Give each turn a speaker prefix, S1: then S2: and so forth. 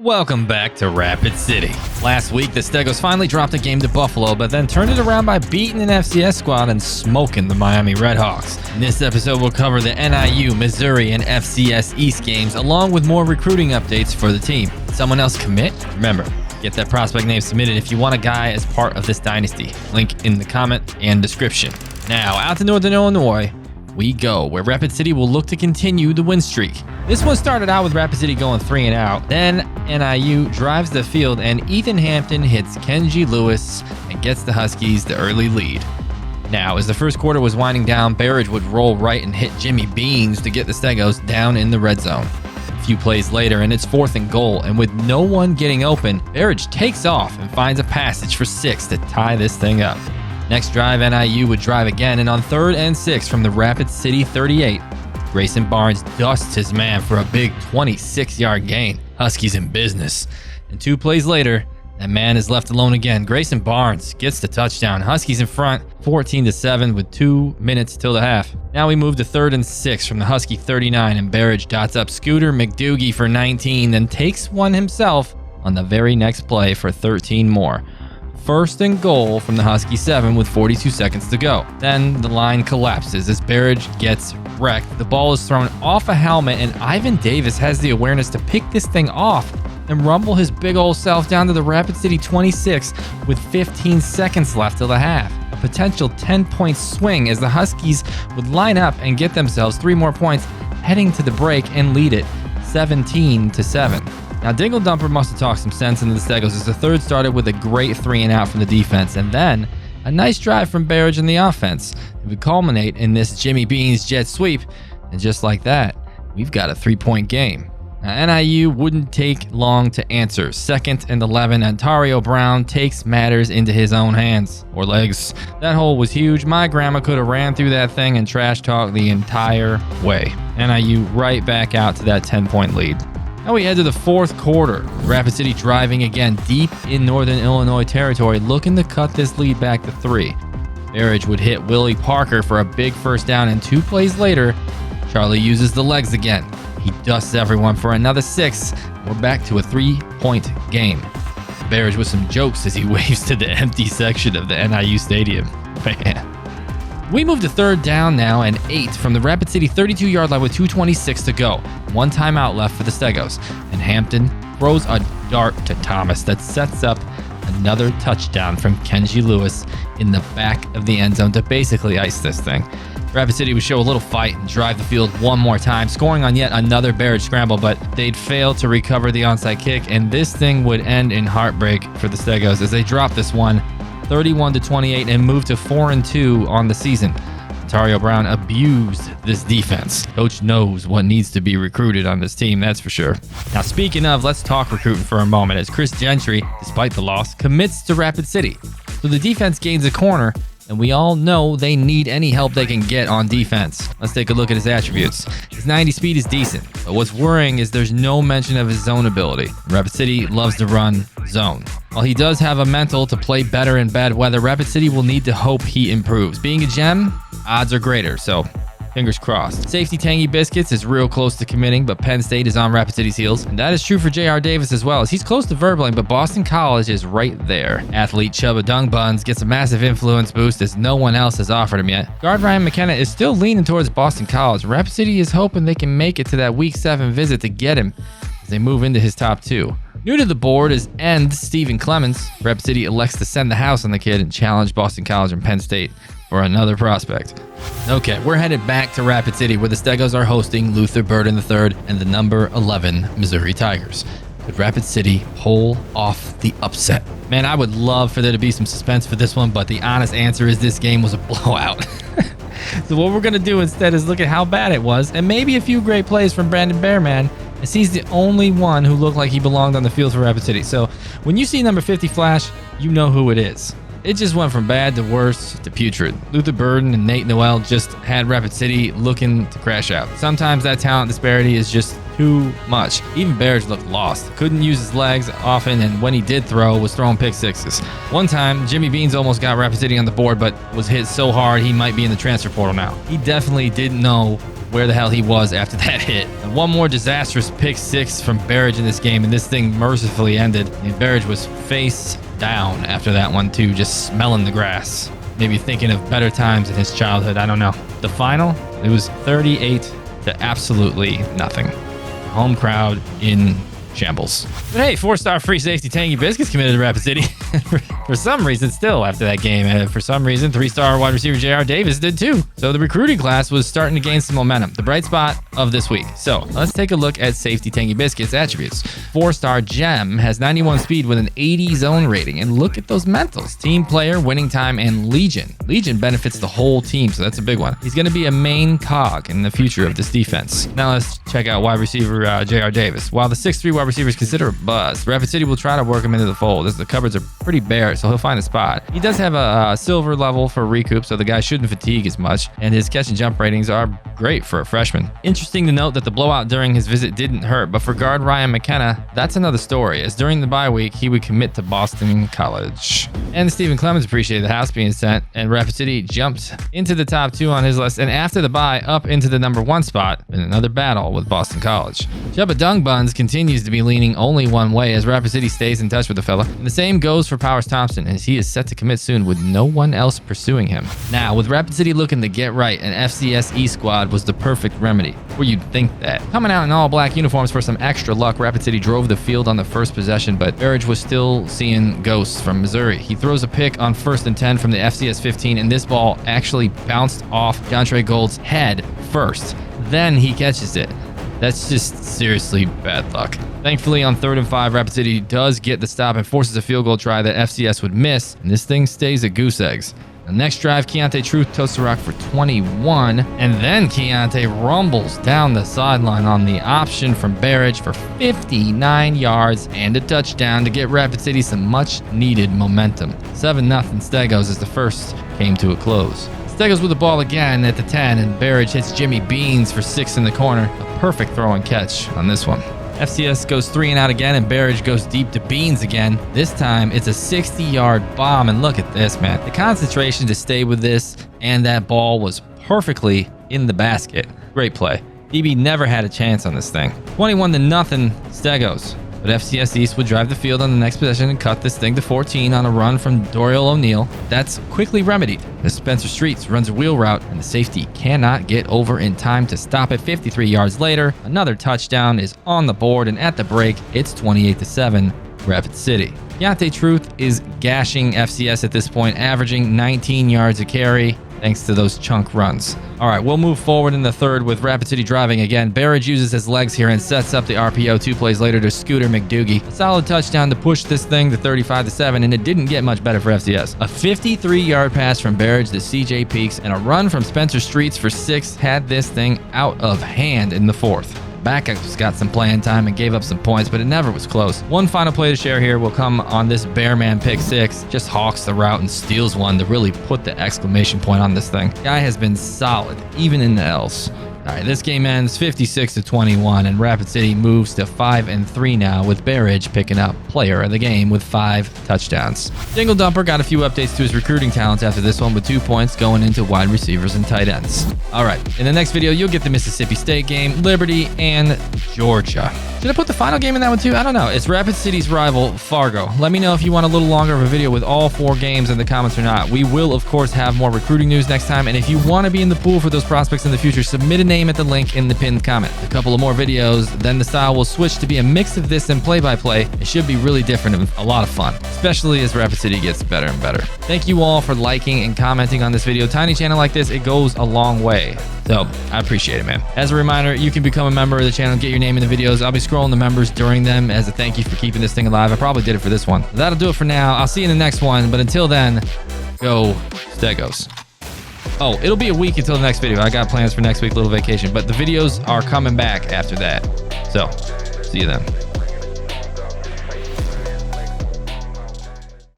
S1: Welcome back to Rapid City. Last week, the Stegos finally dropped a game to Buffalo, but then turned it around by beating an FCS squad and smoking the Miami Redhawks. In this episode, we'll cover the NIU, Missouri, and FCS East games, along with more recruiting updates for the team. Someone else commit? Remember, get that prospect name submitted if you want a guy as part of this dynasty. Link in the comment and description. Now, out to Northern Illinois we go, where Rapid City will look to continue the win streak. This one started out with Rapid City going 3 and out. Then NIU drives the field and Ethan Hampton hits Kenji Lewis and gets the Huskies the early lead. Now, as the first quarter was winding down, Barrage would roll right and hit Jimmy Beans to get the Stegos down in the red zone. A few plays later, and it's 4th and goal, and with no one getting open, Barrage takes off and finds a passage for 6 to tie this thing up. Next drive, NIU would drive again, and on 3rd and 6 from the Rapid City 38, Grayson Barnes dusts his man for a big 26-yard gain. Huskies in business. And 2 plays later, that man is left alone again. Grayson Barnes gets the touchdown. Huskies in front, 14-7 with 2 minutes till the half. Now we move to 3rd and 6 from the Husky 39, and Barrage dots up Scooter McDougie for 19, then takes one himself on the very next play for 13 more. 1st and goal from the Husky 7 with 42 seconds to go. Then the line collapses as Barrage gets wrecked. The ball is thrown off a helmet, and Ivan Davis has the awareness to pick this thing off and rumble his big old self down to the Rapid City 26 with 15 seconds left till the half. A potential 10-point swing as the Huskies would line up and get themselves 3 more points heading to the break and lead it 17-7. Now, Dingle Dumper must have talked some sense into the Stegos as the third started with a great 3 and out from the defense, and then a nice drive from Barrage in the offense. It would culminate in this Jimmy Beans jet sweep, and just like that, we've got a 3-point game. Now, NIU wouldn't take long to answer. 2nd and 11, Ontario Brown takes matters into his own hands, or legs. That hole was huge. My grandma could have ran through that thing and trash talked the entire way. NIU right back out to that 10-point lead. Now we head to the 4th quarter. Rapid City driving again deep in Northern Illinois territory, looking to cut this lead back to 3. Barrage would hit Willie Parker for a big first down, and 2 plays later, Charlie uses the legs again. He dusts everyone for another 6. We're back to a 3-point game. Barrage with some jokes as he waves to the empty section of the NIU stadium. Man. We move to 3rd down now and 8 from the Rapid City 32-yard line with 2:26 to go. 1 timeout left for the Stegos, and Hampton throws a dart to Thomas that sets up another touchdown from Kenji Lewis in the back of the end zone to basically ice this thing. Rapid City would show a little fight and drive the field one more time, scoring on yet another Barrage scramble, but they'd fail to recover the onside kick, and this thing would end in heartbreak for the Stegos as they drop this one 31-28 and move to 4-2 on the season. Ontario Brown abused this defense. Coach knows what needs to be recruited on this team, that's for sure. Now, speaking of, let's talk recruiting for a moment as Chris Gentry, despite the loss, commits to Rapid City. So the defense gains a corner, and we all know they need any help they can get on defense. Let's take a look at his attributes. His 90 speed is decent, but what's worrying is there's no mention of his zone ability. Rapid City loves to run zone. While he does have a mental to play better in bad weather, Rapid City will need to hope he improves. Being a gem, odds are greater, so fingers crossed. Safety Tangy Biscuits is real close to committing, but Penn State is on Rapid City's heels. And that is true for J.R. Davis as well, as he's close to verbaling, but Boston College is right there. Athlete Chubba Dung Buns gets a massive influence boost as no one else has offered him yet. Guard Ryan McKenna is still leaning towards Boston College. Rapid City is hoping they can make it to that Week 7 visit to get him as they move into his top 2. New to the board is end Stephen Clemens. Rapid City elects to send the house on the kid and challenge Boston College and Penn State for another prospect. Okay, we're headed back to Rapid City where the Stegos are hosting Luther Burden III and the number 11 Missouri Tigers. Could Rapid City pull off the upset? Man, I would love for there to be some suspense for this one, but the honest answer is this game was a blowout. So what we're going to do instead is look at how bad it was and maybe a few great plays from Brandon Bearman, as he's the only one who looked like he belonged on the field for Rapid City. So when you see number 50 flash, you know who it is. It just went from bad to worse to putrid. Luther Burden and Nate Noel just had Rapid City looking to crash out. Sometimes that talent disparity is just too much. Even Barrage looked lost. Couldn't use his legs often, and when he did throw, was throwing pick sixes. One time, Jimmy Beans almost got Rapid City on the board, but was hit so hard he might be in the transfer portal now. He definitely didn't know where the hell he was after that hit. And one more disastrous pick six from Berridge in this game, and this thing mercifully ended. And Berridge was face down after that one too, just smelling the grass. Maybe thinking of better times in his childhood, I don't know. The final, it was 38 to absolutely nothing. Home crowd in shambles. But hey, 4-star free safety Tangy Biscuits committed to Rapid City. For some reason, still after that game. For some reason, 3-star wide receiver J.R. Davis did too. So the recruiting class was starting to gain some momentum. The bright spot of this week. So let's take a look at safety Tangy Biscuits attributes. 4-star Gem has 91 speed with an 80 zone rating. And look at those mentals. Team player, winning time, and Legion. Legion benefits the whole team, so that's a big one. He's going to be a main cog in the future of this defense. Now let's check out wide receiver J.R. Davis. While the 6'3" wide receivers consider a buzz, Rapid City will try to work him into the fold as the cupboards are pretty bare, so he'll find a spot. He does have a silver level for recoup, so the guy shouldn't fatigue as much, and his catch and jump ratings are great for a freshman. Interesting to note that the blowout during his visit didn't hurt, but for guard Ryan McKenna, that's another story, as during the bye week, he would commit to Boston College. And Stephen Clemens appreciated the house being sent, and Rapid City jumped into the top 2 on his list, and after the bye, up into the number 1 spot in another battle with Boston College. Chubba Dung Buns continues to be leaning only one way as Rapid City stays in touch with the fella. And the same goes for Powers Thompson, as he is set to commit soon with no one else pursuing him. Now, with Rapid City looking to get right, an FCS E squad was the perfect remedy. Where you'd think that. Coming out in all black uniforms for some extra luck, Rapid City drove the field on the first possession, but Berridge was still seeing ghosts from Missouri. He throws a pick on 1st and 10 from the FCS 15, and this ball actually bounced off DeAndre Gold's head first. Then he catches it. That's just seriously bad luck. Thankfully, on 3rd and 5, Rapid City does get the stop and forces a field goal try that FCS would miss, and this thing stays at goose eggs. The next drive, Keontae Truth toasts the rock for 21, and then Keontae rumbles down the sideline on the option from Berridge for 59 yards and a touchdown to get Rapid City some much-needed momentum. 7-0 Stegos as the first came to a close. Stegos with the ball again at the 10, and Berridge hits Jimmy Beans for 6 in the corner. A perfect throw and catch on this one. FCS goes 3 and out again, and Berridge goes deep to Beans again. This time, it's a 60-yard bomb, and look at this, man. The concentration to stay with this, and that ball was perfectly in the basket. Great play. DB never had a chance on this thing. 21-0 Stegos. But FCS East would drive the field on the next possession and cut this thing to 14 on a run from Dorial O'Neal. That's quickly remedied as Spencer Streets runs a wheel route and the safety cannot get over in time to stop it. 53 yards later, another touchdown is on the board, and at the break, it's 28-7 Rapid City. Keontae Truth is gashing FCS at this point, averaging 19 yards a carry thanks to those chunk runs. All right, we'll move forward in the third with Rapid City driving again. Berridge uses his legs here and sets up the RPO 2 plays later to Scooter McDoogie. A solid touchdown to push this thing to 35-7, and it didn't get much better for FCS. A 53-yard pass from Berridge to CJ Peaks and a run from Spencer Streets for 6 had this thing out of hand in the fourth. Backups got some playing time and gave up some points, but it never was close. One final play to share here will come on this Bearman pick 6. Just hawks the route and steals one to really put the exclamation point on this thing. Guy has been solid, even in the L's. All right, this game ends 56-21, and Rapid City moves to 5-3 now, with Berridge picking up player of the game with 5 touchdowns. Dingle Dumper got a few updates to his recruiting talents after this one, with 2 points going into wide receivers and tight ends. All right, in the next video, you'll get the Mississippi State game, Liberty, and Georgia. Should I put the final game in that one too? I don't know. It's Rapid City's rival, Fargo. Let me know if you want a little longer of a video with all 4 games in the comments or not. We will, of course, have more recruiting news next time, and if you want to be in the pool for those prospects in the future, submit a name at the link in the pinned comment. A couple of more videos, then the style will switch to be a mix of this and play-by-play. It should be really different and a lot of fun, especially as Rapid City gets better and better. Thank you all for liking and commenting on this video. Tiny channel like this, it goes a long way. So I appreciate it, man. As a reminder, you can become a member of the channel and get your name in the videos. I'll be scrolling the members during them as a thank you for keeping this thing alive. I probably did it for this one. That'll do it for now. I'll see you in the next one. But until then, go Stegos. Oh, it'll be a week until the next video. I got plans for next week, little vacation. But the videos are coming back after that. So, see you then.